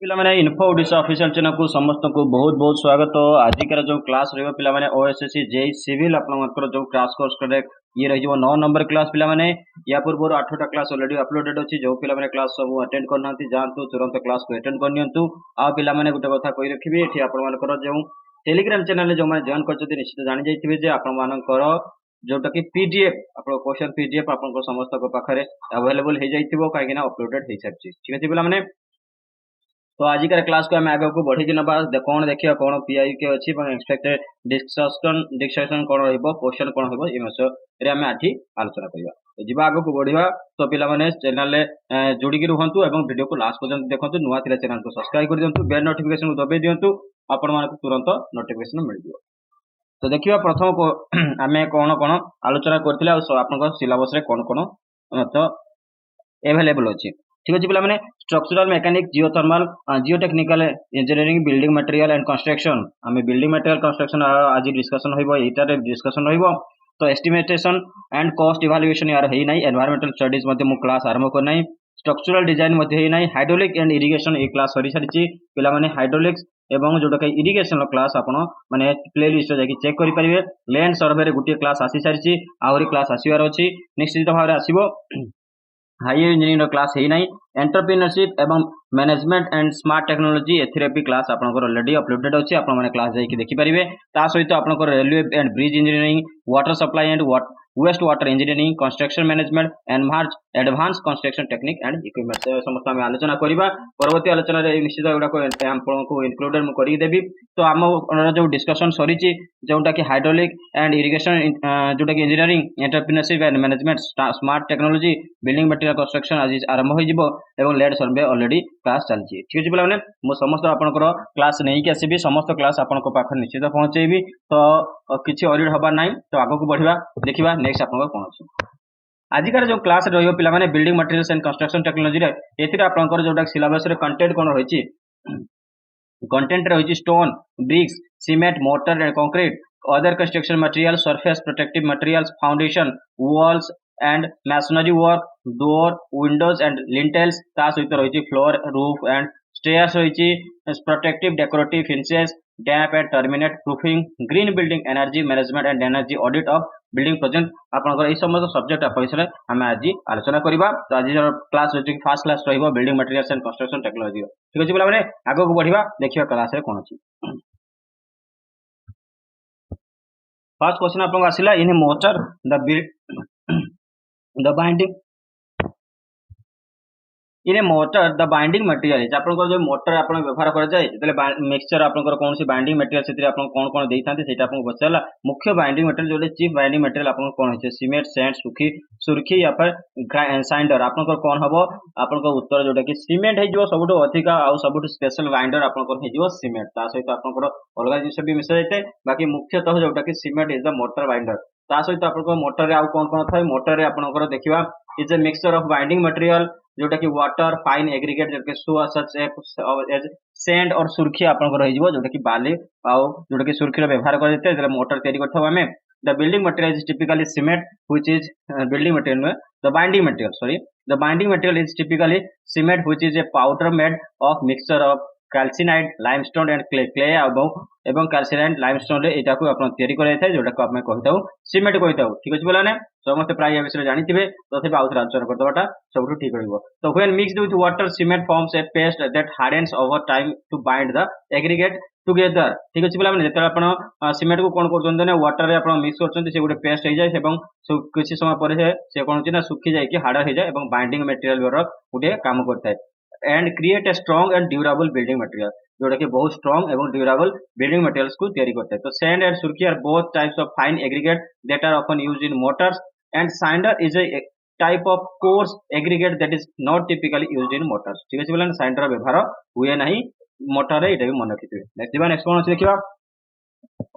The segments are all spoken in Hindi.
पिला माने इन्फो ओडिशा ऑफिशियल चैनल को समस्त को बहुत बहुत स्वागत। आजिकार जो क्लास रहिबो पिला माने ओएसएससी जेई सिविल आपनकर जो क्राश कोर्स करे ये रहि जो 9 नंबर क्लास पिला माने या पूर्व 8टा क्लास ऑलरेडी अपलोडेड अछि। जो पिला माने क्लास सब अटेंड करनांती जानतु तुरंत क्लास को अटेंड करनियंतु। आ पिला माने गुटे कथा कहि रखिबे एठी आपन मानकर जो टेलीग्राम चैनल जो माने जॉइन करछथि निश्चित जानि जाइथिबे जे आपन मानकर जोटा कि पीडीएफ आपन क्वेश्चन पीडीएफ आपन को समस्त को पाखरे अवेलेबल हे जाइथिबो काहे कि ना अपलोडेड हे सारछि। ठीक अछि पिला माने तो आजिकार क्लास को आम आगे को बढ़ी ना कौन देखिए कौन पीआई के अच्छी एक्सपेक्टेड डिस्कशन कौन क्वेश्चन कौन हो आम आज आलोचना करवा। तो जी आगे को बढ़िया तो पिला माने चैनल जोड़िकी रुहतु और वीडियो को लास्ट पर्यंत देखो। नुआ थिला चैनल को सब्सक्राइब कर दियंतु, बेल नोटिफिकेशन को दबाई दियंतु, आपण मानक तुरंत नोटिफिकेशन मिल जिवो। तो देखिए प्रथम को आम कौन कौन आलोचना करथिला आपन सिलेबस रे कौन कौन तो अवेलेबल अछि। ठीक अछि पिला माने structural mechanic geothermal geotechnical engineering building material and construction आमे बिल्डिंग मटेरियल कंस्ट्रक्शन आज डिस्कशन होइबो एटारे डिस्कशन होइबो। तो एस्टिमेशन एंड कॉस्ट इवैल्यूएशन यार हेइ नै, एनवायरमेंटल स्टडीज मध्ये मु क्लास आरंभ कर नै, स्ट्रक्चरल डिजाइन मध्ये हेइ नै, hydraulic and irrigation A class सरी सारिछि पिला माने हाइड्रोलिक्स एवं जोटा कि इरिगेशन क्लास आपण माने प्लेलिस्ट जाकि चेक करि परिबे। लैंड सर्वे रे गुटे क्लास आसी सारिछि, आउरी क्लास आसीवार अछि, निश्चित भाव रे आसीबो। हाई इंजीनियरिंग क्लास है नहीं, एंटरप्रेन्योरशिप एवं मैनेजमेंट एंड स्मार्ट टेक्नोलॉजी एथिरे भी क्लास आपनकर ऑलरेडी अपलोडेड अछि, आपण माने क्लास जाई देखि परिबे। ता सहित आपनकर railway and bridge engineering, water supply and waste water engineering, construction management advance construction technique and equipment समस्त आम आलोचना करबा। परवर्ती आलोचना रे निश्चित गुडा को आपनको इनक्लूडेड मु करि देबी। तो आम जो डिस्कशन सरीछि जोटा कि हाइड्रोलिक एंड इरिगेशन जोटा कि engineering entrepreneurship and management smart technology building material construction आज आरंभ हो जिवो एवं लैंड सर्वे ऑलरेडी क्लास चलछि। ठीक अछि पिला माने मु समस्त आपनकर क्लास नै कि आसीबी, समस्त क्लास आपनको पाखर निश्चित पहुंचेबी। तो किछि ऑडिट हबा नै। तो आगो को बढ़िबा देखिबा नेक्स्ट आपनकर कोन अछि। आजिकार जो क्लास रहियो पिला माने building materials and construction technology रे एथिरे आपनकर जोटा सिलेबस रे कंटेंट कोन रहिछि, कंटेंट रहिछि stone, bricks, cement, mortar and concrete, other construction material, surface protective materials, foundation, walls and masonry work, door, windows and lintels, ता सहित रहिछि फ्लोर, रूफ एंड स्टेयर्स रहिछि, protective decorative finishes, damp and termite proofing, green building, energy management and energy audit of building project आपनकर ए समस्त सब्जेक्ट विषय हम आज आलोचना करबा। तो आज क्लास रहिछि फर्स्ट क्लास रहिबो building materials and construction technology. ठीक अछि पिला माने आगो को बढ़िबा देखिबा क्लास रे कोन अछि। फर्स्ट क्वेश्चन आपन आसिला in mortar the binding in mortar the binding material आपन जो मोटर आपन व्यवहार कर जाय जतले मिक्सचर आपन कौन सी बाइंडिंग मटेरियल सेतिर आपन कोन कोन देइथांते सेटा आपन बचाला। मुख्य बाइंडिंग मटेरियल जोले चीफ बाइंडिंग मटेरियल आपन कोन होय छै, सीमेंट, सैंड, सुर्खी या फिर साइंडर आपन कोन हबो। आपन उत्तर जोटा कि सीमेंट है जो सबुठो अधिका आ सबुठो स्पेशल बाइंडर आपन कोन है जो सीमेंट। ता सहित आपन अलग जिनिस भी मिसा जायते, बाकी मुख्यतः जोटा कि cement is the motor binder. ता सहित आपन मोटर रे आ कोन कोन थाय, मोटर रे आपन देखिबा is a mixture of binding material जोटा कि वाटर फाइन एग्रीगेट जके सच एज सैंड और सुर्खी आपन रहि जिवो जोटा कि बाली आ जोटा कि सुर्खी रो व्यवहार कर देते जले मोटर तयारी करथौ हमें। The building material is typically cement which is building material में the binding material the binding material is typically cement which is a powder made of mixture of calcined limestone and clay एवं कैल्सिनाइड लाइमस्टोन रे एटा को अपन तयारी कराय थाय जोटा को आपण कहताउ सीमेंट कहताउ। ठीक अछि बोला ने समस्त प्राय ए विषय जानिथिबे, तथापि आउथर आंसर कर दबाटा सबटु ठीक रहइबो। तो when mixed with water cement forms a paste that hardens over time to bind the aggregate together. ठीक अछि बोला माने जेते आपण सीमेंट को कोन करछन ने वाटर रे आपण मिक्स करछन से गुटे पेस्ट हो जाय एवं किछि समय पर से कोन होछि ना सुखी जाय कि हार्ड हो जाय एवं बाइंडिंग मटेरियल रो गुटे काम करथाय and create a strong and durable building material जोटा कि बहुत स्ट्रांग एवं ड्यूरेबल बिल्डिंग मटेरियल्स को तैयारी करता है। तो sand and surkhi are both types of fine aggregate that are often used in mortars and cinder is a type of coarse aggregate that is not typically used in mortars. ठीक अछि बोला साइंडर व्यवहार हुए नहीं मोटर रे, एटा भी मन रखिथिबे। नेक्स्ट कोन अछि देखिबा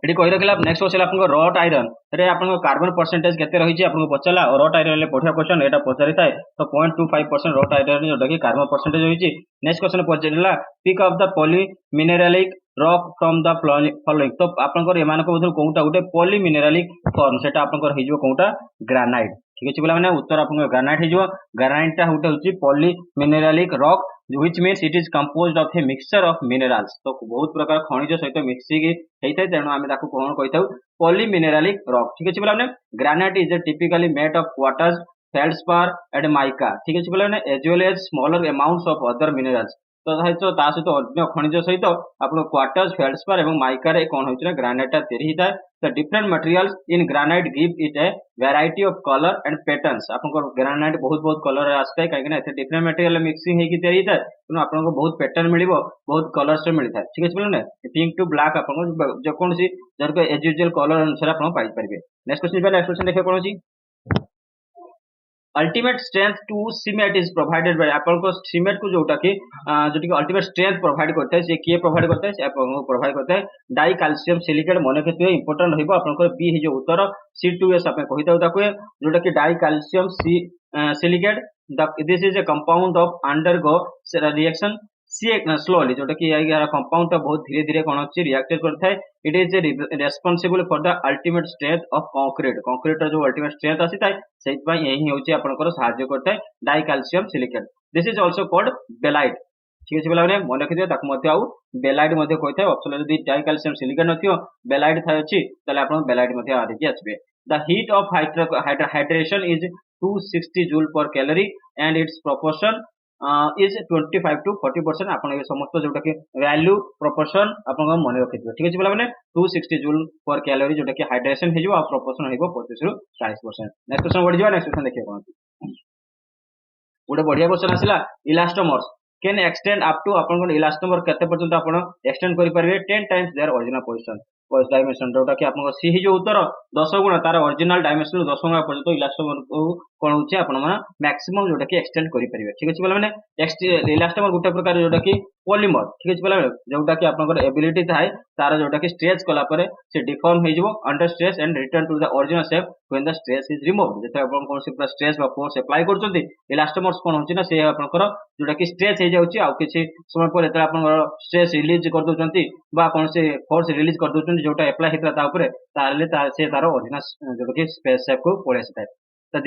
एटी कहि रखला। नेक्स्ट क्वेश्चन आपन रॉट आयरन रे आपन कार्बन परसेंटेज केते रहि छै आपन पचला और रॉट आयरन ले पढिया क्वेश्चन एटा पचारि थाए। तो 0.25% रॉट आयरन जोटा कि कार्बन परसेंटेज होई छै। नेक्स्ट क्वेश्चन पचारिला pick up the poly mineralic rock from the following. तो आपन एमान को बदल कोउटा गुटे पॉली मिनरलिक फॉर्म सेटा आपन हिजो कोउटा ग्रेनाइट। ठीक अच्छे पे उत्तर आप ग्रानाइट हो ग्रानाइट टा गोटे हूँ poly mineralic rock which means it is composed of a mixture of minerals तो बहुत प्रकार खनिज सहित मिक्सिंग होता है तेणु आम कौन कही पॉली मिनेरालिक रॉक ठीक अच्छे पे granite is typically made of quartz feldspar and mica ठीक अच्छे पे as well as smaller amounts of other minerals तो सहित अन्य खनिज सहित आप क्वार्टज फेल्डस्पार और माइका कौन होता है ग्रानाइट तैयारी होता है the different materials in granite give it a variety of color and patterns आपको ग्रानाइट बहुत कलर आसता है कहीं एथे डिफरेंट मटेरियल मिक्सिंग होगी तैयारी होता है तेणु आपको बहुत पैटर्न मिलिबो बहुत कलर्स मिलता है ठीक है पिंक टू ब्लैक आपको जेकोसी जर एज यूजुअल कलर अनुसार आप पाई परिबे नेक्स्ट क्वेश्चन देखिए कौन अछि ultimate strength to cement is provided by आपको सीमेंट को जोटा कि अल्टीमेट स्ट्रेंथ प्रोवाइड करता है से किए प्रोवाइड करता है आपको प्रोवाइड करता है डाई कैल्शियम सिलिकेट मन रखिए इंपोर्टेंट रहइबो आपको बी हे जो उत्तर C2S आप कहि दउ ताको जोटा कि die calcium silicate this is a compound of undergo reaction सी स्लोली जोटा कि कंपाउंड टा बहुत धीरे धीरे कौन अच्छी रिएक्ट करता है it is responsible for the ultimate strength of concrete जो अल्टीमेट स्ट्रेंथ आसी थाए सेइतपा यही होची आपनकर सहायता करता है die calcium silicate this is also called belite ठीक अच्छे पे मन रखिए आउ बेलाइट कही ऑप्शन यदि डाई कैल्शियम सिलिकेट नथियो बेलाइट थाए अच्छी ताले आपन बेलाइट आदिकी आसबे the heat of hydration is 260 joule per calorie and it's proportion is 25 to 40% आप समस्त जोटा कि वैल्यू प्रोपोर्शन आप मन रखिए ठीक अच्छे पे 260 जूल पर कैलोरी जोटा कि हाइड्रेशन हो प्रोपोर्शन हो 25 ରୁ 40%। नेक्स्ट क्वेश्चन बढ़िया नेक्स्ट क्वेश्चन देखिए कौन गोटे बढ़िया क्वेश्चन आसला elastomers can extend up to आपन इलास्टोमर केते पर्यंत आपण एक्सटेंड करि परिबे 10 times their original position dimension जोटा कि आपन सी जो उत्तर 10 गुणा तार ओरिजिनल डायमेंशन 10 गुणा पर्यंत इलास्टोमर को कोन होची आपन माने मैक्सिमम जोटा कि एक्सटेंड करि परिबे ठीक अछि माने इलास्टोमर गोटे प्रकार जोटा कि पॉलीमर ठीक अछि जोटा कि आपन एबिलिटी थाए तार जोटा कि स्ट्रेच कला परे से डिफॉर्म हो जिवो under stress and return to the original shape when the stress is removed जेते आपन कोन से स्ट्रेस बा फोर्स अप्लाई करचोंती इलास्टोमर्स कोन होची ना से आपनकर जोटा कि स्ट्रेच हो जाउची आ किछि समय पर एतरा आपन स्ट्रेस रिलीज कर दोचंती बा कोन से फोर्स रिलीज कर दोचंती जोटा अप्लाई हेतला ता ऊपर ताले ता से तार ओरिजिनल जोटा कि स्पेस शेप को पळे आसी तो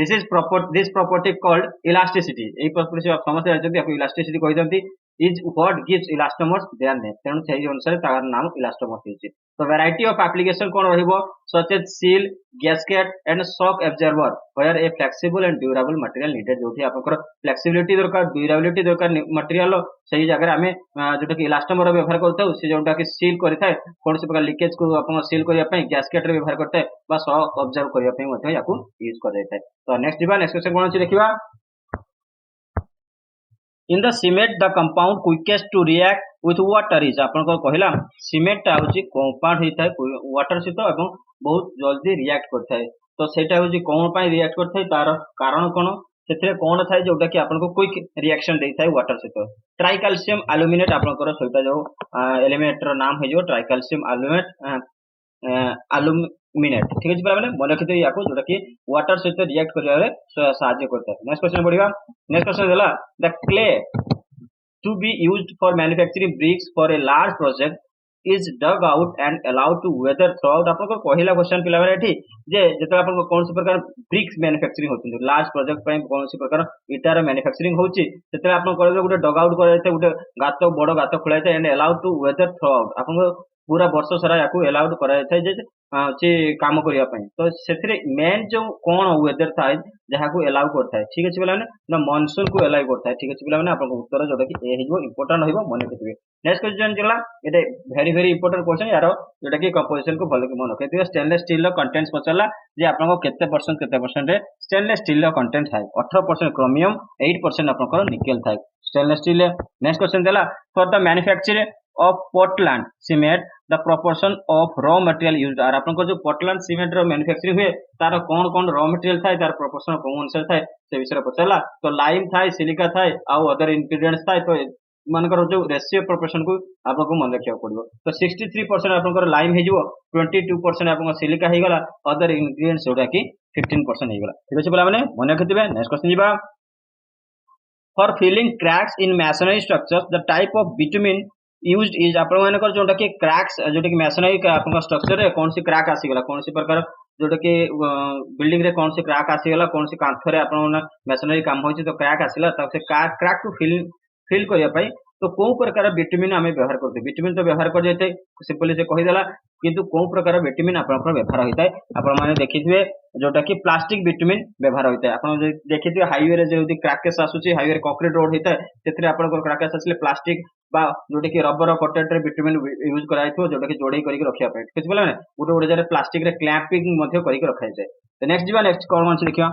this property called elasticity AE property से आप समझते जानते हैं इलास्टिसिटी कहि दंती is what gives elastomers their name तेणु से अनुसार तार नाम इलास्टोमर्स होची तो वैरायटी ऑफ एप्लीकेशन कोन रहिबो such as seal gasket and shock absorber where a flexible and durable material needed जोठी आपनकर फ्लेक्सिबिलिटी दरकार ड्यूरेबिलिटी दरकार मटेरियल सही जगह आमे जोटा कि इलास्टोमर व्यवहार करता से जोटा कि सील करिथाय कोन से प्रकार लीकेज को आपन सील करिया पई गैस्केट रे व्यवहार करता बा शॉक ऑब्जर्व करिया पई मते याकू यूज कर देता तो नेक्स्ट दिबा नेक्स्ट क्वेश्चन कोन अछि देखिबा in the cement the compound quickest to react with water is आपन को कहला सीमेंट टा होची कंपाउंड होता है वाटर सहित एवं बहुत जल्दी रिएक्ट करता है तो सेटा होची कोन पई रिएक्ट करता है तार कारण कोन सेथरे कोन थाय जोटा कि आपन को क्विक रिएक्शन देता है वाटर सहित ट्राई कैल्शियम एल्यूमिनेट आपन को सहित जो एलिमेंट रो नाम है जो ट्राई कैल्शियम एल्यूमिनेट ठीक है मैंने मन रखिए या जोटा कि वाटर सहित रिएक्ट करिया साहाय्य करता है नेक्स्ट क्वेश्चन बढ़िया नेक्स्ट क्वेश्चन देला the clay to be used for manufacturing bricks for a large project is dug out and allowed to weather throughout आपन को पहिला क्वेश्चन पिला बारे एठी जे जते आपन को कौन सी प्रकार ब्रिक्स मैन्युफैक्चरिंग होती लार्ज प्रोजेक्ट पई कौन सी प्रकार इटार मैन्युफैक्चरिंग होची सेते आपन को गोटे डग आउट कराइते गोटे गात बड़ गात खोलाइते and allowed to weather throughout आपन को पूरा वर्ष सारा याकू अलाउड कराइते जे से काम करिया पई तो सेथिरे मेन जो कोन वेदर थाए जहाकू अलाउ करता है ठीक अछि बेला ना मानसून को अलाउ करता है ठीक अछि बेला आपन को उत्तर जोटा कि ए हिबो इंपोर्टेंट होइबो मन रखिबे नेक्स्ट क्वेश्चन जला एटे वेरी इंपोर्टेंट क्वेश्चन यार जोटा कि कंपोजिशन को भलो कि मन रखिबे स्टेनलेस स्टील रो कंटेंट्स पचला जे आपन को केते परसेंट रे स्टेनलेस स्टील रो कंटेंट थाए 18% क्रोमियम 8% आपन को निकेल थाए स्टेनलेस स्टील नेक्स्ट क्वेश्चन देला for the manufacturing of Portland cement the proportion of raw material used are आपन को जो Portland cement रो मैन्युफैक्चरिंग हुए तार कोन कोन रॉ मटेरियल थाए तार प्रोपोर्शन कोन अनुसार थाए से विषय पचला तो लाइम थाए सिलिका थाए आ अदर इंग्रेडिएंट्स थाए तो मानकर जो रेशियो प्रोपोर्शन को आपको मन रखिया पड़िबो तो 63% आपन लाइम हे जिवो 22% आपन सिलिका हे गला अदर इंग्रेडिएंट्स जोटा कि 15% हे गला ठीक अछि बोला माने मन रखिबे नेक्स्ट क्वेश्चन जिबा for filling cracks in masonry structures the type of bitumen used is आपण मानकर जोटा कि क्रैक्स जोटा कि मैसनरी का आपन स्ट्रक्चर रे कौन सी क्रैक आसी गला कौन सी प्रकार जोटा कि बिल्डिंग रे कौन से क्रैक आसीगला कौन से कांथरे आपण मेसनरी काम होची तो क्रैक आसीला तो से क्रैक को फिल करिया पई तो को प्रकार विटामिन आमे व्यवहार करते विटामिन तो व्यवहार कर जाते सिंपली से कहिदेला किंतु को प्रकार विटामिन आपण व्यवहार होता है आपण माने देखिथिबे जोटा कि प्लास्टिक विटामिन व्यवहार होता है आपण देखिथिबे हाईवे रे जे क्रैकेस आसुची हाईवे रे कंक्रीट रोड होता है सेथरे आपण क्रैकेस आसले प्लास्टिक बा जोटा कि रबर कोटेड रे विटामिन यूज कराइथो जोटा कि जोड़े करके रखिया पे किछ बोला ना गोटे गोटे जरे प्लास्टिक रे क्लैंपिंग मध्ये करके रखाइ जाय तो नेक्स्ट जीवा नेक्स्ट कोन मान देखिया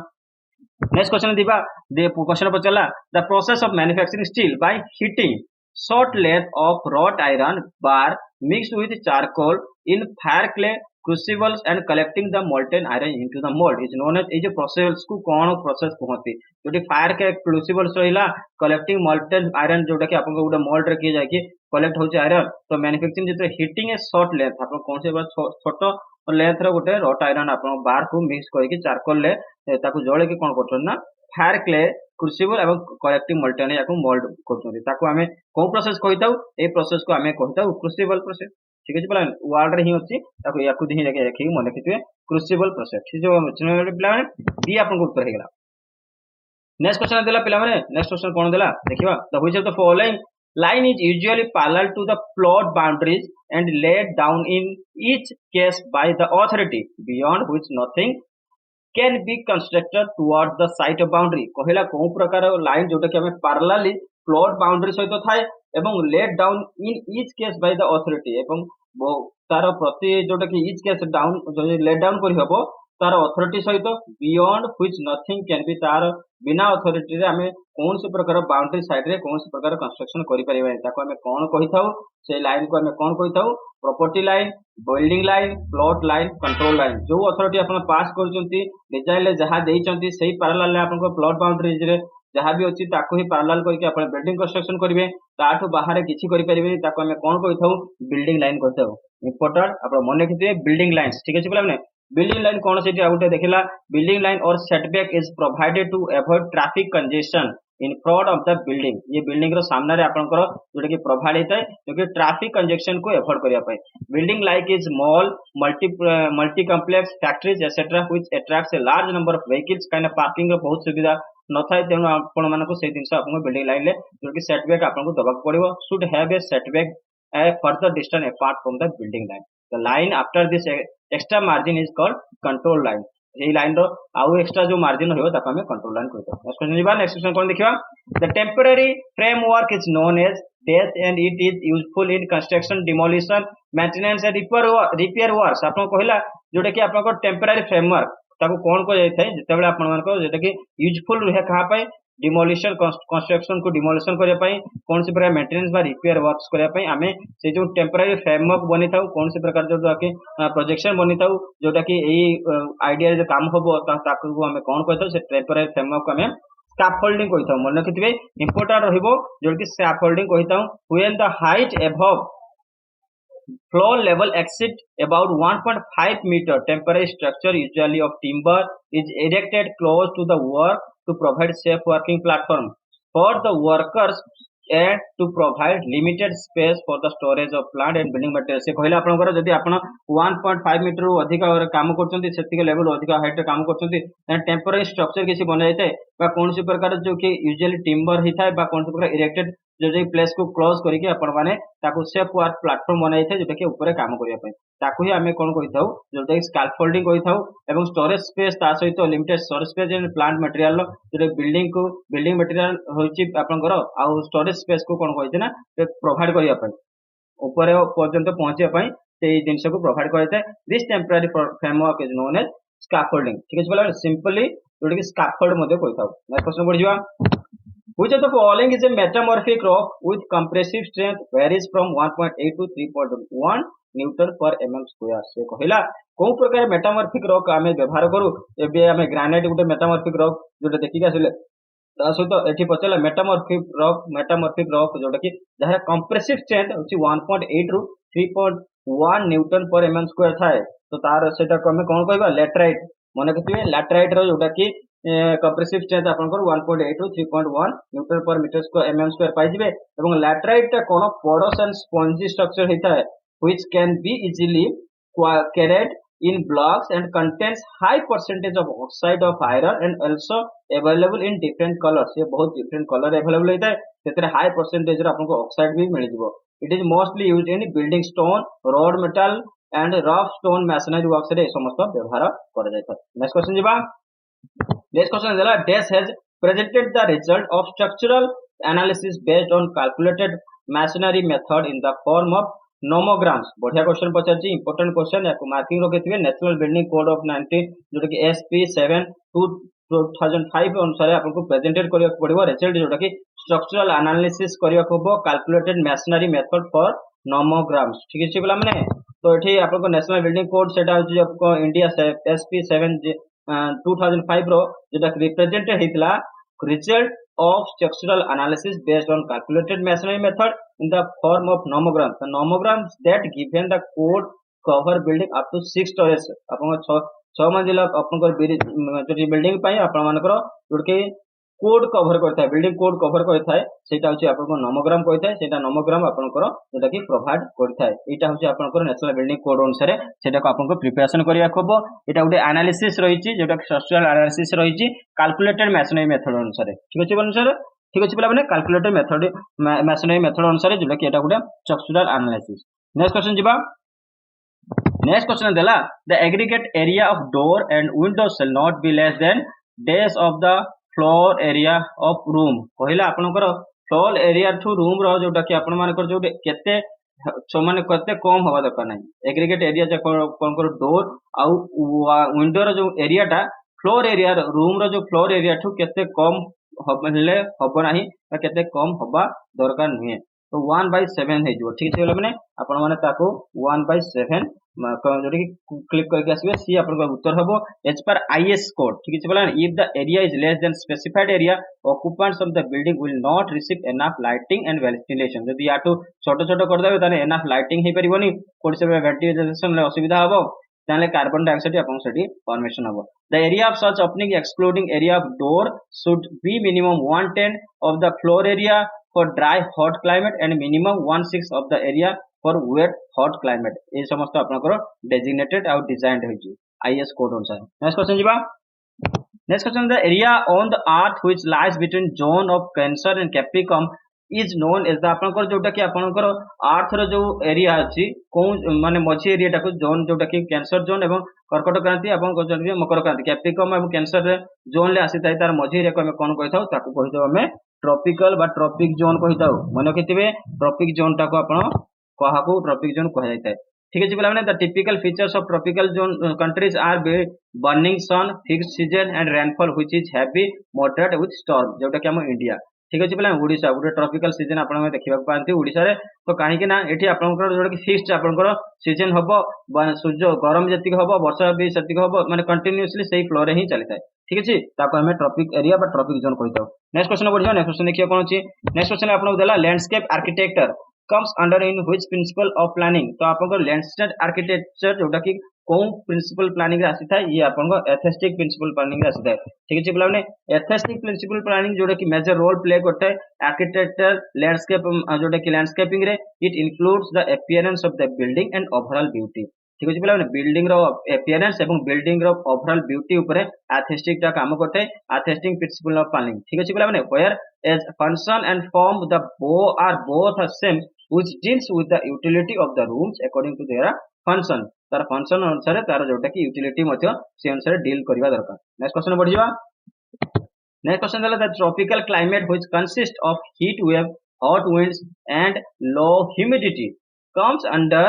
नेक्स्ट क्वेश्चन दिबा दे क्वेश्चन पचला the process of manufacturing steel by heating short length of wrought iron bar mixed with charcoal in fire clay crucibles and collecting the molten iron into the mold is known as ये process को कौन process कहते जोटी fire के crucibles रहिला collecting molten iron जोटा कि आपन गोटे mold रे किए जाय कि collect होचे iron तो मैन्युफैक्चरिंग जते हीटिंग ए short length आपन कौन से छोटो लेंथ रो गोटे wrought iron आपन बार को मिक्स करके चारकोल ले ताको जळे कि कोन करछन ना फायर क्ले क्रुसिबल एवं कलेक्टिंग मोल्टन याको मोल्ड करछन ताको हमें को प्रोसेस कहिताउ ए प्रोसेस को हमें कहिताउ क्रुसिबल प्रोसेस ठीक अछि प्लान वर्ड रे ही अछि ताको याकु दिहि लेके रखि मन रखितबे क्रुसिबल प्रोसेस ठीक जो प्लान बी आपन को उत्तर हेगला नेक्स्ट क्वेश्चन देला पिला माने नेक्स्ट क्वेश्चन कोन देला देखिबा the which of the following line is usually parallel to the plot boundaries and laid down in each case by the authority beyond which nothing can be constructed towards the site of boundary कहला को प्रकार लाइन जोटा कि हमें parallelly plot boundary सहित थाए एवं laid down in each case by the authority एवं तार प्रति जोटा कि each case down जो laid down करि हबो तार अथॉरिटी सहित beyond which nothing can be तार बिना अथॉरिटी रे हमें कौन से प्रकार बाउंड्री साइड रे कौन से प्रकार कंस्ट्रक्शन करि परिबा ताको हमें कोन कहिथाउ से लाइन को हमें कोन कहिथाउ property line building line plot line control line जो अथॉरिटी अपन पास करचंती डिजाइन ले जहां देइचंती सही पैरेलल ले अपन को प्लॉट बाउंड्रीज रे जहां भी अछि ताको ही पैरेलल करके अपन बिल्डिंग कंस्ट्रक्शन करिवे ताठो बाहर किछि करि परिबे ताको हमें कोन कहिथाउ बिल्डिंग लाइन कहिथाउ इंपोर्टेंट अपन मन रखिथे बिल्डिंग लाइंस ठीक अछि बोला माने बिल्डिंग लाइन कौन से आउटे देखिला बिल्डिंग लाइन और setback is provided to avoid traffic congestion in front of the building ये बिल्डिंग रो सामने रे आपनकर जोटा कि प्रोवाइड हेतै जो कि ट्रैफिक कंजेशन को अवॉइड करिया पय building like is mall multi complex factories etcetera which attracts a large number of vehicles kind of parking रो बहुत सुविधा न थाए तेनु आपण मानको से दिनस आपन बिल्डिंग लाइन ले जो कि सेटबैक आपन को दबाक पड़िबो should have a setback a further distance apart from the building line the line after this extra margin is called control line এই লাইন रो आउ एक्स्ट्रा जो मार्जिन होयो ताको हमें कंट्रोल लाइन कहतो नेक्स्ट क्वेश्चन जीवा नेक्स्ट क्वेश्चन कोन देखिबा the temporary framework is known as death and it is useful in construction demolition maintenance and repair works आपन कहला जोटा कि आपन को टेम्पररी फ्रेमवर्क ताको कोन को जाय थाय जेतेबेला आपन मान को जेटा कि यूजफुल रहे कहा पे डिमोलिशन कंस्ट्रक्शन को डिमोलिशन करिया पई कौन से प्रकार मेंटेनेंस बा रिपेयर वर्क्स करिया पई हमें से जो टेम्पररी फ्रेमवर्क बनि थाउ कौन से प्रकार जो कि प्रोजेक्शन बनि थाउ जोटा कि एई आईडिया जो काम होबो ताको हमें कोन कहथौ से टेम्पररी फ्रेमवर्क हमें स्कैफोल्डिंग कहथौ मन रखितबे इंपोर्टेंट रहिबो जो कि स्कैफोल्डिंग कहथौ when the height above floor level exceed about 1.5 meter temporary structure usually of timber is erected close to the work to provide safe working platform for the workers and to provide limited space for the storage of plant and building materials से कहला आपनकर जदी आपण 1.5 मीटर रु अधिक काम करचंती सेतिक लेवल अधिक हाइट रे काम करचंती टेम्पररी स्ट्रक्चर किसी बना जायते बा कोन सी प्रकार जो कि यूजुअली टिम्बर ही थाए बा कोन सी प्रकार इरेक्टेड जो प्लेस को क्लोज करके आपण माने ताको सेफ वर्क प्लेटफॉर्म बनाई थे जोटा कि ऊपर काम करिया पय ताको ही हमें कोन कहिथाउ जोटा कि स्कैफोल्डिंग कहिथाउ एवं स्टोरेज स्पेस ता सहित limited storage space and plant material जो बिल्डिंग मटेरियल होची आपनकर आ स्टोरेज स्पेस को कोन कहिथे ना प्रोवाइड करिया पय ऊपर पर्यंत पहुंचे पय सेही जिंस को प्रोवाइड करते this temporary framework is known as scaffolding ठीक अछि बोला सिंपली जोटा कि स्कैफोल्ड मध्ये कहिथाउ नेक्स्ट क्वेश्चन पढ जिवा Which of the following is a metamorphic rock with compressive strength varies from 1.8 to 3.1 Newton per mm square से कहला को प्रकार मेटामॉर्फिक रॉक हमें व्यवहार करू एबे हमें ग्रेनाइट गुटे मेटामॉर्फिक रॉक जोटा देखि आसिले ता सहित एठी पचला मेटामॉर्फिक रॉक जोटा कि जहार कंप्रेसिव स्ट्रेंथ होची 1.8 रु 3.1 न्यूटन पर mm स्क्वायर थाए तो तार सेटा को हमें कोन कहबा लैटराइट माने कि लैटराइट रो जोटा कि कंप्रेसिव स्ट्रेंथ आपनकर 1.8 टू 3.1 न्यूटन पर मीटर स्क्वायर mm स्क्वायर पाइ जिवे एवं लैटराइट ता कोन पोरस एंड स्पंजी स्ट्रक्चर हेता है which can be easily carried in blocks and contains high percentage of oxide of iron and also available in different colors. ये बहुत different color available होता है, ସେଥିରେ high percentage ର आपको oxide भी मिलिଯିବ. It is mostly used in building stone, road metal and rough stone masonry works रे समस्त व्यवहार करा जायता. Next question ଯିବା. Next question is Dash has presented the result of structural analysis based on calculated masonry method in the form of nomograms. बढ़िया क्वेश्चन पचार इंपोर्टेंट क्वेश्चन या मार्किंग रखिए. नेशनल बिल्डिंग कोड ऑफ 90 जोटा कि SP7 2005 अनुसार आपको प्रेजेंटेड करिया पड़िबो रिजल्ट जोटा कि स्ट्रक्चरल एनालिसिस करिया को कैलकुलेटेड मेसनरी मेथड फॉर नोमोग्राम्स. ठीक है पिला माने, तो एठी आपको नेशनल बिल्डिंग कोड सेटा होची आपको इंडिया SP7 2005 रो जोटा कि represented हितला result of structural analysis based on calculated masonry method in the form of nomograms. The nomograms that given the code cover building up to 6 stories. आपन 6 मंजिला आपन बिल्डिंग पई आपन मानकर जोडके कोड कवर करता है, बिल्डिंग कोड कवर करता है, सेटा होची आपन नोमोग्राम कहता है. सेटा नोमोग्राम आपनकर जेटा कि प्रोवाइड करता है. एटा होची आपनकर नेशनल बिल्डिंग कोड अनुसार सेटा को आपन प्रिपरेशन करिया खबो. एटा गुटे एनालिसिस रहिची जेटा स्ट्रक्चरल एनालिसिस रहिची कैलकुलेटेड मेसनरी मेथड अनुसार. ठीक अछि अनुसार, ठीक अछि पिला माने कैलकुलेटेड मेथड मेसनरी मेथड अनुसार जेटा कि एटा गुटे स्ट्रक्चरल एनालिसिस. नेक्स्ट क्वेश्चन जिबा. नेक्स्ट क्वेश्चन देला the aggregate area of door and window shall not be less than days of the floor area of room. कहला आपनकर फ्लोर एरिया ठू रूम रो जोटा कि आपन मानकर जो केते माने कते कम हवा दरकार नहीं. एग्रीगेट एरिया जे कोन कर डोर आ विंडो रो जो एरिया टा फ्लोर एरिया रूम रो जो फ्लोर एरिया ठू केते कम हबले हबो नाही बा केते कम हबा दरकार नहीं. तो 1/7 है जो. ठीक है माने आपन माने ताको 1/7 जोटा कि क्लिक करके आसबे सी आपन उत्तर हबो एज पर आईएस कोड. ठीक है बोला. If the area is less than specified area occupants of the building will not receive enough lighting and ventilation. यदि याटू छोटो छोटो कर देबे ताने एनफ लाइटिंग हे परिबोनी, कोड से वेंटिलेशन ले असुविधा हबो, ताले कार्बन डाइऑक्साइड आपन सेठी फॉर्मेशन हबो. The area of such opening excluding area of door should be minimum 1/10 of the floor area for dry hot climate and minimum 1/6 of the area for wet hot climate. ये समस्त आपनकर डेजिग्नेटेड आउट डिजाइन्ड होइची आईएस कोड अनुसार. नेक्स्ट क्वेश्चन जिबा. Next question the area on the earth which lies between zone of Cancer and Capricorn is known as the आपनकर जोटा कि आपनकर अर्थ रो जो एरिया अछि को माने मझी एरिया टाको जोन जोटा कि कैंसर जोन एवं कर्कट क्रांति एवं मकर क्रांति कैप्रिकॉर्न एवं कैंसर जोन ले आसी ताई तार मझी एरिया को हम कोन कहिताउ ताको कहिताउ हमें ट्रॉपिकल बा ट्रॉपिक जोन कहिताउ. मन रखिथिबे ट्रॉपिक जोन टाको आपण कहाको ट्रॉपिक जोन कह जाता है. ठीक है पिला माने the typical features of tropical zone countries are burning sun, fixed season and rainfall which is heavy moderate with storm जोटा कि हम इंडिया. ठीक है पिला ओडिशा गुटे ट्रॉपिकल सीजन आपण देखिबा पांती ओडिशा रे. तो काहे कि ना एठी आपनकर जोटा कि फिक्स्ड आपनकर सीजन हबो, सूर्य गरम जति हबो, वर्षा भी सति हबो, माने कंटीन्यूअसली सेही फ्लो रे ही चलिता है. ठीक अछि, ताको हमें ट्रॉपिक एरिया बा ट्रॉपिक जोन कहिताउ. नेक्स्ट क्वेश्चन बढ़िया. नेक्स्ट क्वेश्चन देखिए कोन अछि. नेक्स्ट क्वेश्चन आपन देला landscape architecture comes under in which principle of planning. तो आपन लैंडस्केप आर्किटेक्चर जोटा कि कोन प्रिंसिपल प्लानिंग रे आसी थाय, ये आपन एस्थेटिक प्रिंसिपल प्लानिंग रे आसी थाय. ठीक अछि पिला माने एस्थेटिक प्रिंसिपल प्लानिंग जोटा कि मेजर रोल प्ले करता है आर्किटेक्चर लैंडस्केप जोटा कि लैंडस्केपिंग रे. It includes the appearance of the building and overall beauty. ठीक अछि पिला माने बिल्डिंग रो अपीयरेंस एवं बिल्डिंग रो ओवरऑल ब्यूटी ऊपर एस्थेटिक टा काम करता है एस्थेटिक प्रिंसिपल ऑफ प्लानिंग. ठीक अछि पिला माने whereas function and form the both are same which deals with the utility of the rooms according to their function. तार फंक्शन अनुसार तार जोटा कि यूटिलिटी मध्य से अनुसार डील करबा दरकार. नेक्स्ट क्वेश्चन बढ़ जिबा. नेक्स्ट क्वेश्चन देला the tropical climate which consist of heat wave, hot winds and low humidity comes under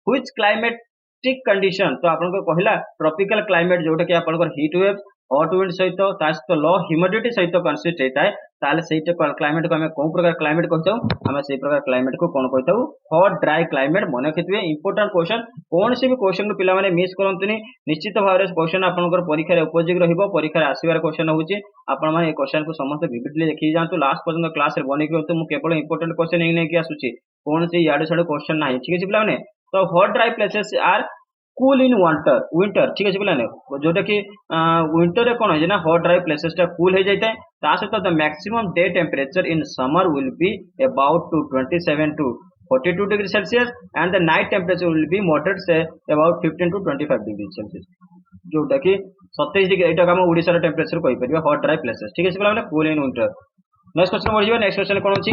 which climatic condition. तो आपन को कहला ट्रॉपिकल क्लाइमेट जोटा कि आपन हीट वेव, हॉट विंड सहित तास तो लो ह्यूमिडिटी सहित कंसिस्ट होता है. ताले सेटा क्लाइमेट को हमें कोन प्रकार क्लाइमेट कहताउ, हमें सेही प्रकार क्लाइमेट को कोन कहताउ हॉट ड्राई क्लाइमेट. मन रखिथिबे इंपोर्टेंट क्वेश्चन, कोन से भी क्वेश्चन को पिला माने मिस करंतुनी. निश्चित भाव क्वेश्चन आपनकर परीक्षा रे उपयोगी रहइबो. परीक्षा आसीबार क्वेश्चन होची आपन माने ए क्वेश्चन को समस्त विविडली देखि जानतु. लास्ट पर्यंत क्लास रे बने कि मु केवल इंपोर्टेंट क्वेश्चन नै कि आसुची, कोन से याडे छडे क्वेश्चन नाही. ठीक अछि पिला माने. तो hot dry places are cool in winter. ठीक है पिलाने जोटा कि विंटर रे कोन है ना हॉट ड्राई प्लेसेस टा कूल हो जाता है. ता सहित the maximum day temperature in summer will be about two 27 to 42 degree Celsius and the night temperature will be moderate, say about 15 to 25 degree Celsius, जोटा कि 27 डिग्री एटा हम ओडिसा रो टेम्परेचर कहि परिबा हॉट ड्राई प्लेसेस। ठीक अछि माने cool in winter. Next question बढ़िबा। नेक्स्ट क्वेश्चन कोन अछि,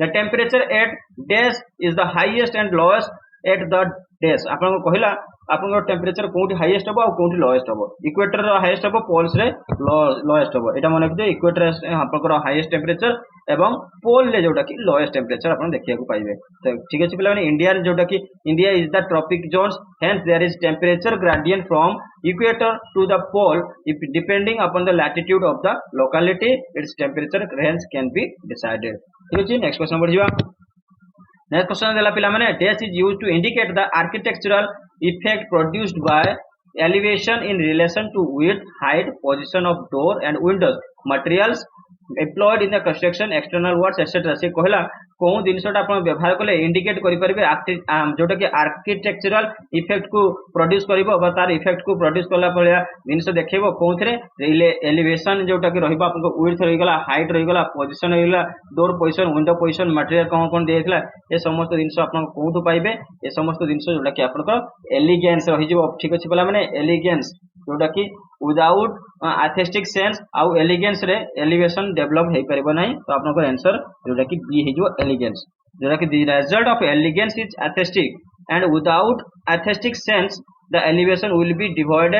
the temperature at dash is the highest and lowest at the dash। आपन को कहला आपन टेम्परेचर कोठी हाईएस्ट हबो आ कोठी लोएस्ट हबो। इक्वेटर रो हाईएस्ट हबो, पोल्स रे लोएस्ट हबो। एटा माने कि इक्वेटर आपन को हाईएस्ट टेम्परेचर एवं पोल रे जोटा कि लोएस्ट टेम्परेचर आपन देखिया को पाइबे। तो ठीक अछि पिला माने इंडिया रे जोटा कि India is the tropic zones, hence there is temperature gradient from equator to the pole, if depending upon the latitude of the locality its temperature range can be decided। ठीक अछि। नेक्स्ट क्वेश्चन बढ़िबा। नेक्स्ट क्वेश्चन देला पिला माने dash is used to indicate the architectural effect produced by elevation in relation to width, height, position of door and windows, materials employed in the construction, external works etc। से कहला कोन जिनसटा आपण व्यवहार कले इंडिकेट करि परिबे जोटा कि आर्किटेक्चरल इफेक्ट को प्रोड्यूस करिवो बा तार इफेक्ट को प्रोड्यूस करला पळिया जिनस देखैबो कोनथरे एलिवेशन जोटा कि रहिबा आपन को विड्थ रहि गला, हाइट रहि गला, पोजीशन रहि गला, door position, window position, material कोन देइथला, ए समस्त जिनस आपन कोठु पाइबे। ए समस्त जिनस जोटा कि आपन को एलिगेंस रहि जिवो। ठीक अछि बला माने एलिगेंस जोटा कि विदाउट आर्थेस्टिक सेंस आउ एलिगेंस रे एलिवेशन डेवलप हे परिबो नाही। तो आपन को आंसर जोटा कि बी हे जो एलिगेंस, जोटा कि the result of elegance is artistic and without artistic sense the elevation will be devoid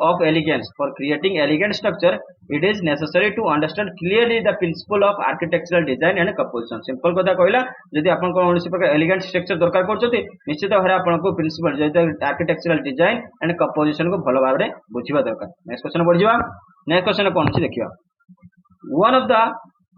of elegance। For creating elegant structure it is necessary to understand clearly the principle of architectural design and composition। Simple कथा कहला जदि आपन को ओनसी प्रकार एलिगेंट स्ट्रक्चर दरकार करछथि निश्चित भाबरे आपन को प्रिंसिपल जैसे आर्किटेक्चरल डिजाइन एंड कंपोजिशन को भलो भाबरे बुझिबा दरकार। नेक्स्ट क्वेश्चन बढ़िबा। नेक्स्ट क्वेश्चन कोन अछि देखिबा। One of the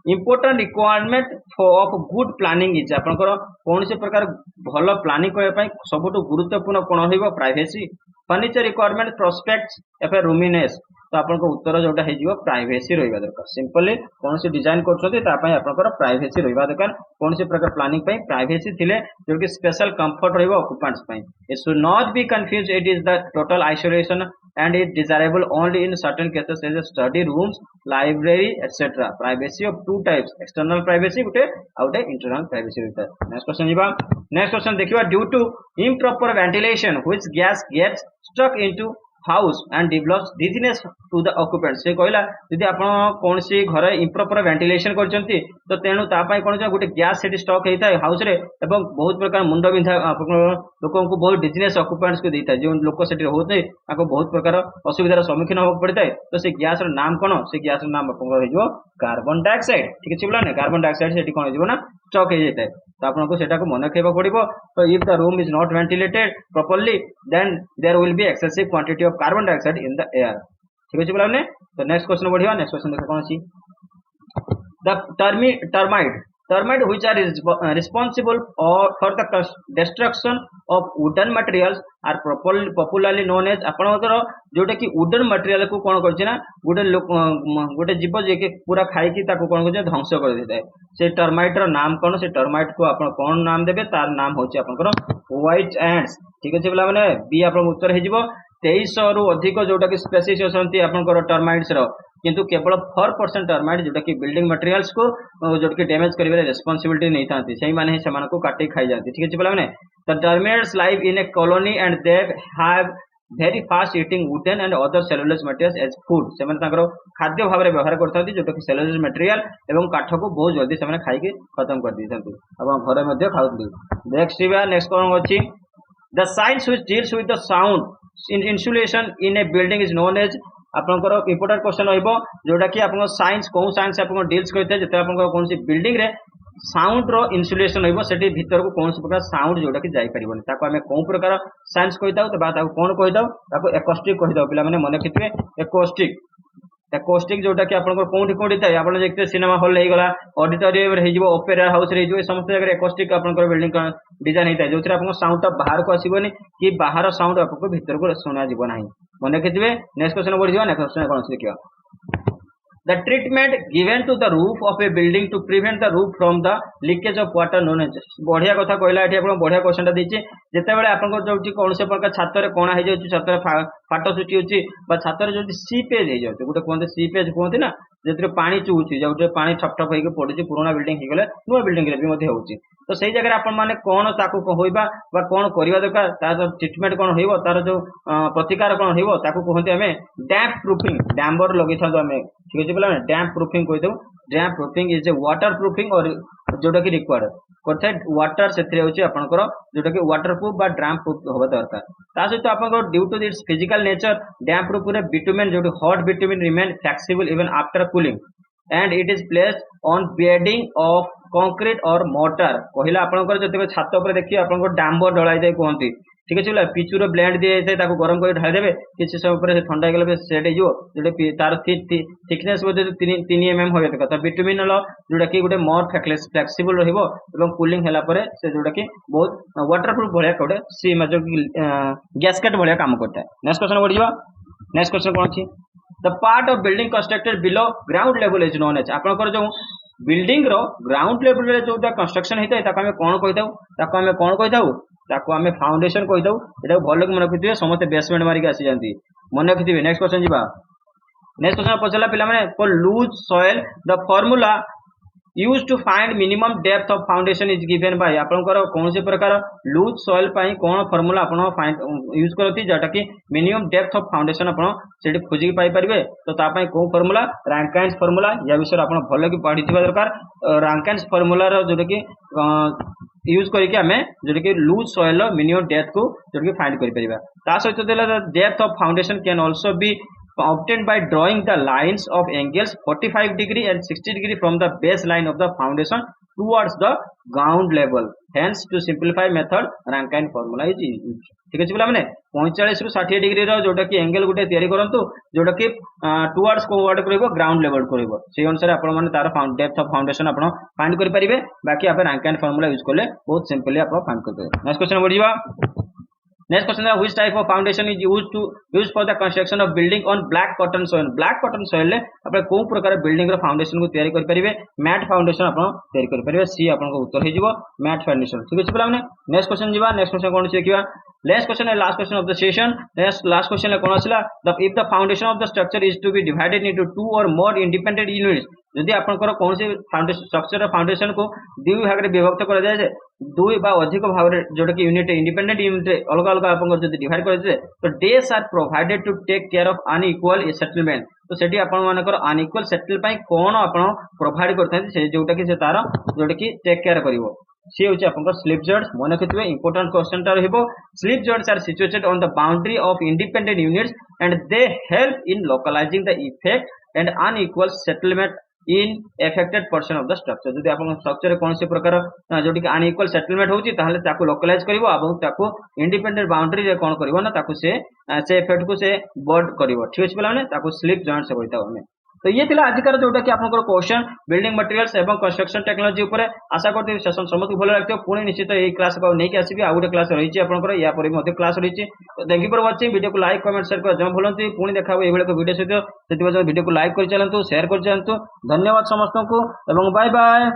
important requirement of good planning is आपनकर कौन से प्रकार भलो प्लानिंग करे पई सबटु गुरुत्वपूर्ण कोन होइबो प्राइवेसी, फर्नीचर रिक्वायरमेंट, प्रोस्पेक्ट्स एफे रूमिनेस। तो आपनको उत्तर जोटा हे जिवो प्राइवेसी रहिबा दरकार। सिंपली कौन से डिजाइन करछथि ता पई आपनकर प्राइवेसी रहिबा दरकार। कौन से प्रकार प्लानिंग पई प्राइवेसी थिले जो कि स्पेशल कंफर्ट रहिबो ऑक्युपेंट्स पई। It should not be confuse, it is the total isolation and is desirable only in certain cases such as study rooms, library etc। privacy of two types, external privacy Gute आउटे internal privacy होता है। नेक्स्ट क्वेश्चन जिबा। नेक्स्ट क्वेश्चन देखिबा। Due to improper ventilation which gas gets stuck into house and develops dizziness to the occupants। से कहला यदि आपण कोन सी घर improper ventilation करचंती तो तेनु ता पई कोन गुटे गैस सेठी स्टॉक हेता है हाउस रे एवं बहुत प्रकार मुंड बिंधा लोकों को बहुत डिजीनेस ऑक्युपेंट्स को देता है। जो लोक सेठी होते ताको बहुत प्रकार असुविधार सम्मुखीन हो पड़ता है। तो से गैस रो नाम कोन, से गैस रो नाम आपन हो जो कार्बन डाइऑक्साइड। ठीक अछि बोला ने, कार्बन डाइऑक्साइड सेठी कोन हो ना स्टॉक हे जाता है। तो आपन को सेटा को मन रखिबा पड़िबो। तो if the room is not ventilated properly then there will be excessive quantity of carbon dioxide in the air. ठीक अछि बोला ने। तो नेक्स्ट क्वेश्चन बढ़िया। नेक्स्ट क्वेश्चन देखो कोन अछि, the termite which are responsible for the destruction of wooden materials are popularly known as आपनकर जोटा कि वुडन मटेरियल को कोन करछि ना गोटे जीव जे के पूरा खाई कि ताको कोन करछि ध्वंस कर देता है। से टर्माइट रो नाम कोन, से टर्माइट को आपन कोन नाम देबे, तार नाम होछि आपनकर व्हाइट एंड्स। ठीक अछि बोला माने बी आपन उत्तर हे जिवो। 2300 रु अधिक जोटा कि स्पेसीज असंती आपनकर टर्माइट्स रो, किंतु केवल 4% टर्माइट जोटा कि बिल्डिंग मटेरियल्स को जोटा कि डैमेज करिवे रिस्पांसिबिलिटी नै थांती, सेही माने से मानको काटी खाई जाती। ठीक अछि बोला माने the termites live in A colony and they have very fast eating wooden and other cellulose materials as food। से माने ताकर खाद्य भाबरे व्यवहार करथांती जोटा कि सेलुलोज मटेरियल एवं काठ को बहुत जल्दी से माने खाई के खत्म कर दिथांती एवं घरे मध्ये खाउथली। नेक्स्ट कोन अछि, the science which deals with the sound insulation in a building is known as आपनकर इंपोर्टेंट क्वेश्चन रहइबो जोटा कि आपन साइंस को साइंस आपन डील्स करते जते आपन कोन सी बिल्डिंग रे साउंड रो इंसुलेशन रहइबो सेठी भीतर को कोन सी प्रकार साउंड जोटा कि जाई परिबोनी ताको हमें कोन प्रकार साइंस कहिताउ त बात कोन कहिताउ ताको एकॉस्टिक कहिताउ। पिला माने मने कितबे एकॉस्टिक जोटा कि आपन कोंठी कोंठी थाय आपन देखते सिनेमा हॉल हे गला, ऑडिटोरियम रे हिजबो, ओपेरा हाउस रे हिजबो, समस्त जगह एकॉस्टिक आपन बिल्डिंग डिजाइन हेता जोथरे आपन साउंड ता बाहर को आसीबोनी कि बाहर साउंड आपन भीतर को सुना जीवो नाही। मने कितबे नेक्स्ट क्वेश्चन बढ़ि जिवो। नेक्स्ट क्वेश्चन कोन देखियो, the treatment given to the roof of a building to prevent the roof from the leakage of water known as। बढ़िया कथा कहला एठी आपन बढ़िया क्वेश्चन ता देछि जेते बेले आपन को जोटी कोन से प्रकार छात रे कोणा हे जाउछि, छात रे फाट सृष्टि होची बा छातर जो सीपेज हो जाए गोटे कहते सीपेज कहते ना जो पानी चुची जो पानी ठप ठप होकर पड़ुची पुराना बिल्डिंग हो गले नुआ बिल्डिंग भी होची तो सही जगह आपण मैंने कौन ताकू होइबा बा कौन करबा दरकार तार ट्रीटमेंट कौन होइबो तार जो प्रतिकार कौन होइबो ताकू कहते हमें डैम्प प्रूफिंग डैम्बर लगे था हमें ठीक है पे डैम्प प्रूफिंग कही दो damp proofing is a water proofing और जोटा कि रिक्वायर्ड अर्थात वाटर से आपंकर जोटा कि वाटर प्रूफ बा डैम्प प्रूफ होगा दरकार ता सहित आप due to its physical nature damp proof रे बिटुमेन जो hot bitumen remain flexible even after cooling and it is placed on bedding of concrete और मोटर कहला आपंकर जो छात उपर देखिए आप डाम्बर डलाई जाए कहती ठीक है पिचुर ब्लेंड दी जाए ताको गरम कर ढाई देवे किसी समय पर ठंडा गले सेट हो तार थिकनेस 3 mm हो तो बिटुमिनल जोटा कि गोटे मोर फ्लेक्सिबल रही कूलिंग है से जोटा कि बहुत वाटर प्रूफ भाया गोटे सी जो गैसकेट भाया काम करता है नेक्स्ट क्वेश्चन बढ़ जावा नेक्स्ट क्वेश्चन कौन अच्छी the part of building constructed below ground level is known as आपनकर जो बिल्डिंग रो ग्राउंड लेवल रे जो कंस्ट्रक्शन होता है ताको हमें कौन कही था ताको आमे फाउंडेशन कही दऊ एटा भलो मन रखिथिबे समस्त बेसमेंट मारिक आसी जानती मन रखिथिबे नेक्स्ट क्वेश्चन जीवा नेक्स्ट क्वेश्चन पछला पिला माने for loose soil the formula use to find minimum depth of foundation is given by आपनकर कौन से प्रकार लूज सॉइल पाई कौन फार्मूला आपन फाइंड यूज करथि जेटा कि मिनिमम डेप्थ ऑफ फाउंडेशन आपन सेठी खोजी पाई परिबे तो ता पाई को फार्मूला रैंकाइन्स फार्मूला या विषय आपन भलो कि पढिथिबा दरकार रैंकाइन्स फार्मूला रो जोटा कि यूज करके आमे जोटा कि लूज सॉइल मिनिमम डेप्थ को जोटा कि फाइंड करि परिबा ता सहित देला depth of foundation can also be obtained by drawing the lines of angles 45 degree and 60 degree from the base line of the foundation towards the ground level hence to simplify method Rankine formula is used ठीक है पिला माने 45 रु 60 डिग्री रो जोटा कि एंगल गुटे तयारी करंतु जोटा कि टुवर्ड्स को वर्ड करबो ग्राउंड लेवल करबो से अनुसार आपण माने तार डेप्थ ऑफ फाउंडेशन आपण फाइंड करि परिबे बाकी आपण Rankine formula यूज करले बहुत सिंपली आपण फाइंड कर परिबे नेक्स्ट क्वेश्चन बढ़िबा नेक्स्ट क्वेश्चन है which type of foundation is used for the construction of building on black cotton soil black cotton soil ले आपण को प्रकार बिल्डिंग रो फाउंडेशन को तयारी करि परिबे मैट फाउंडेशन आपण तयारी करि परिबे सी आपण को उत्तर हे जिवो मैट फाउंडेशन ठीक अछि पिला माने नेक्स्ट क्वेश्चन जिवा नेक्स्ट क्वेश्चन कोन छै देखिबा लास्ट क्वेश्चन है last question of the session last question है कोन आसिला the if the foundation of the structure is to be divided into two or more independent units यदि आपनकर कौन से फाउंडेशन स्ट्रक्चर फाउंडेशन को दुई भाग रे विभक्त करा जाय दुई बा अधिक भाग रे जोटा कि यूनिट इंडिपेंडेंट यूनिट अलग अलग आपन जदि डिवाइड कर दे तो डेस are provided to take care of unequal settlement तो सेठी आपन मानकर अनइक्वल सेटल पई कोन आपन प्रोवाइड करथि से जोटा कि से तार जोटा कि टेक केयर करिवो सी होची आपन स्लिप जॉइंट्स मन रखिथिबे इंपोर्टेंट क्वेश्चन ता रहइबो slip joints are situated on the boundary of independent units and they help in localising the effect and unequal settlement in affected portion of the structure जदि आपन स्ट्रक्चर कौन से प्रकार जोटी कि अनइक्वल सेटलमेंट होची ताहले ताको लोकलाइज करिवो एवं ताको इंडिपेंडेंट बाउंड्री रे कोन करिवो ना ताको से इफेक्ट को से बोर्ड करिवो ठीक अछि माने ताको स्लिप जॉइंट से होइता हमें तो ये थिला आजिकार जोटा कि आपनकर क्वेश्चन बिल्डिंग मटेरियल्स एवं कंस्ट्रक्शन टेक्नोलॉजी ऊपर आशा करते सेशन समस्त भलो लागतो पुणी निश्चित ए क्लास को नै कि आसीबी आ गुटे क्लास रहिछि आपनकर या पर मध्ये क्लास रहिछि तो thank you for watching video को लाइक कमेंट शेयर कर जम भलंती पुणी देखाबो ए बेले को वीडियो सहित सेति वीडियो को लाइक कर चलंतु शेयर कर चलंतु धन्यवाद समस्त को एवं बाय बाय।